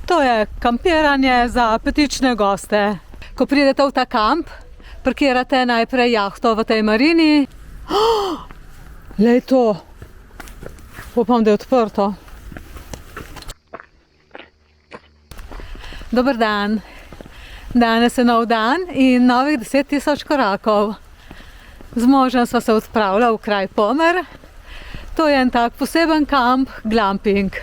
To je kampiranje za petične goste. Ko pridete v ta kamp, parkirate najprej jahto v tej marini. Lej to! Upam, da je odprto. Dober dan. Danes je nov dan in novih 10 000 korakov. Z možem sva se odpravila v kraj Pomer. To je en tak poseben kamp, glamping.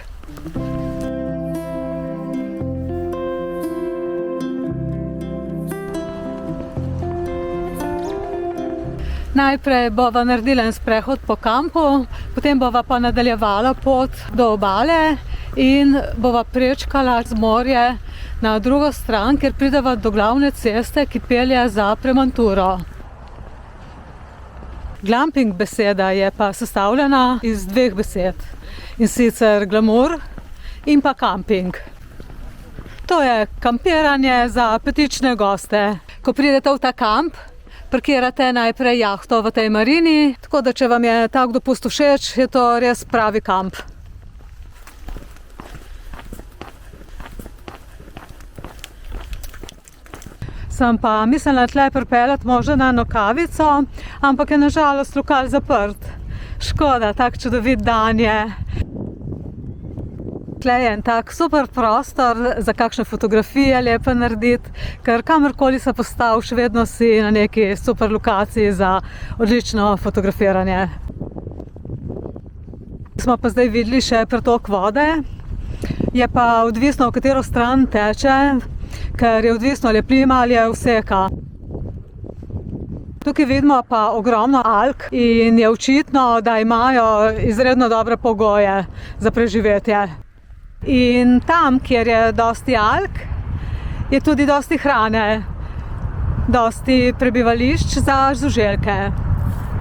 Najprej bova naredila en sprehod po kampu, potem bova pa nadaljevala pot do obale in bova prečkala z morje na drugo stran, kjer prideva do glavne ceste, ki pelje za Premanturo. Glamping beseda je pa sestavljena iz dveh besed, in sicer glamour in pa camping. To je kampiranje za petične goste. Ko pridete v ta kamp, parkirate najprej jahto v tej marini, tako da če vam je tak dopust všeč, je to res pravi kamp. Sem pa mislila tle pripeljati možda na eno kavico, ampak je nažalost lokal zaprt. Škoda, tak čudovit dan je. Tle je en tak super prostor za kakšne fotografije lepe narediti, ker kamorkoli se postavi, še vedno si na neki super lokaciji za odlično fotografiranje. Smo pa zdaj videli še pretok vode, je pa odvisno, v katero stran teče, ker je odvisno, ali je plima ali je useka. Tukaj vidimo pa ogromno alg in je očitno, da imajo izredno dobre pogoje za preživetje. In tam, kjer je dosti alg, je tudi dosti hrane, dosti prebivališč za žuželke.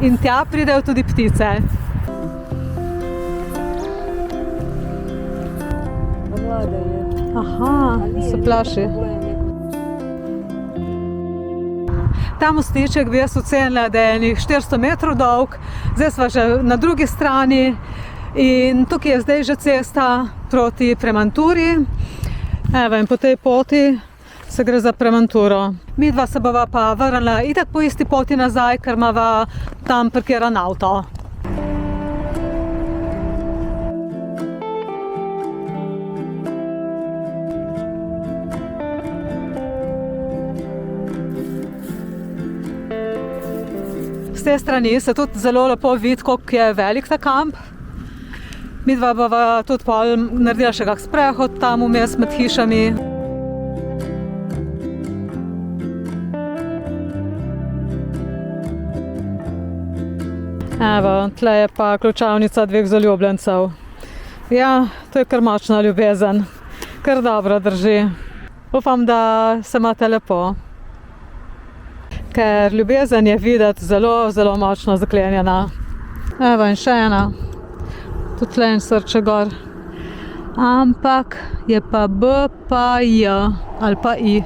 In tja pridejo tudi ptice. Aha, se plaši. Ta mostiček bi jaz ocenila, da je 400 metrov dolg, zdaj sva že na drugi strani in tukaj je zdaj že cesta proti Premanturi. Evo, in po tej poti se gre za Premanturo. Midva se bova pa vrnila itak po isti poti nazaj, ker imava tam parkiran avto. Z te strani se tudi zelo lepo vidi, koliko je velik ta kamp. Midva bova tudi pol naredila še kak sprehod tam vmes med hišami. Evo, tle je pa ključavnica dveh zaljubljencev. Ja, to je kar močna ljubezen. Kar dobro drži. Upam, da se imate lepo. Ker ljubezen je videti zelo, zelo močno zaklenjena. Evo, in še ena. Tudi tle en srček gor. Ampak je pa B pa J ali pa I.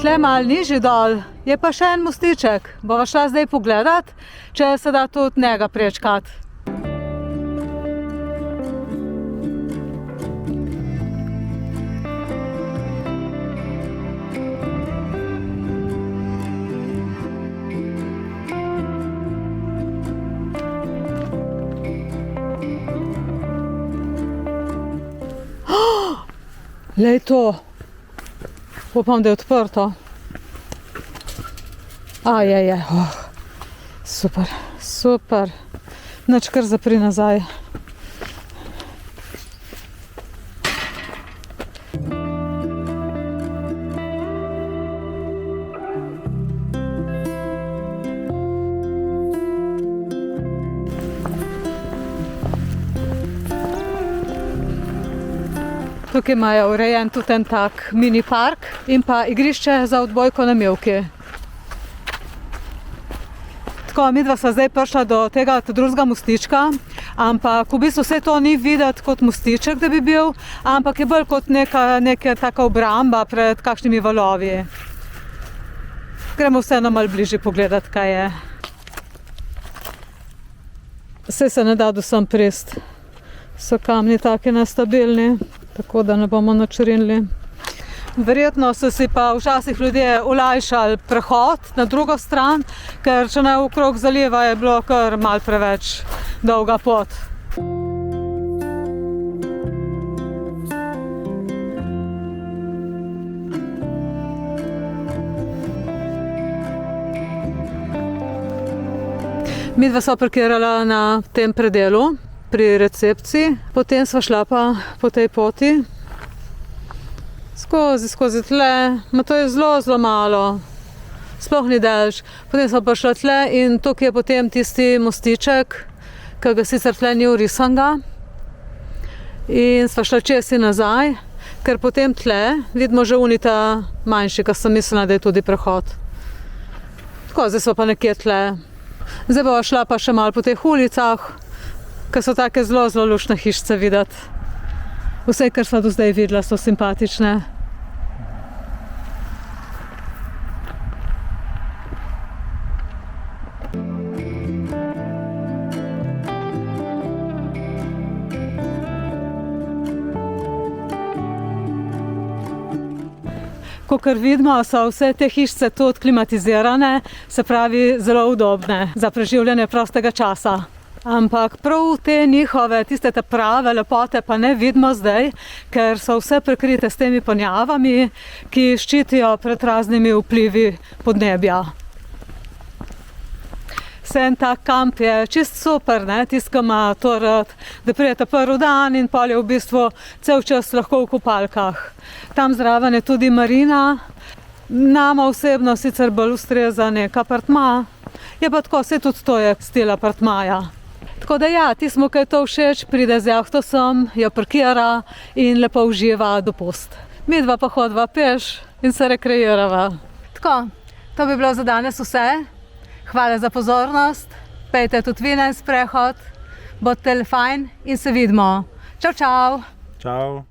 Tle malo nižji dol je pa še en mostiček. Bova šla zdaj pogledat, če se da tudi njega prečkati. Lej to! Upam, da je odprto. Ajajaj, super, super. Nič kar zapri nazaj. Tukaj imajo urejen tudi en tak mini park in pa igrišče za odbojko na mivki. Tako, midva sva zdaj prišla do tega drugega mostička, ampak v bistvu vse to ni videti kot mostiček, da bi bil, ampak je bolj kot neka taka obramba pred kakšnimi valovi. Gremo vseeno malo bližje pogledati, kaj je. Vse se ne da vsem prist. So kamni taki nestabilni, tako da ne bomo nič rinili. Verjetno so si pa včasih ljudje olajšali prehod na drugo stran, ker če ne okrog zaliva je bilo kar malo preveč dolga pot. Midva sva parkirala na tem predelu pri recepciji, potem sva šla pa po tej poti skozi tle, to je zelo malo, sploh ni delž. Potem sva pa šla tle in tukaj je potem tisti mostiček, ki ga sicer tle ni vrisanga. In sva šla čez in nazaj, ker potem tle vidimo že unita manjši, ki sem mislila, da je tudi prehod. Tako, zdaj sva pa nekje tle. Zdaj bova šla pa še malo po teh ulicah, ki so take zelo luštne hišice videti. Vse, kar sva do zdaj videla, so simpatične. Kakor vidimo, so vse te hišice tudi klimatizirane, se pravi zelo udobne za preživljanje prostega časa. Ampak prav te njihove, tiste te prave lepote pa ne vidimo zdaj, ker so vse prekrite s temi ponjavami, ki ščitijo pred raznimi vplivi podnebja. En tak kamp je čist super, tisti, ki ima to rad, da pridete prvi dan in pol je v bistvu cel čas lahko v kopalkah. Tam zraven je tudi marina, nama osebno sicer bolj ustreza nek apartma, je pa tako, saj tudi to je stil apartmaja. Tako da ja, tismo, ki je to všeč, pride z jahto sem, jo parkira in lepo uživa dopust. Midva pa hodva peš in se rekreirava. Tako, to bi bilo za danes vse. Hvala za pozornost, pejte tudi vi na sprehod, bodite fajn in se vidimo. Čau, čau! Čau!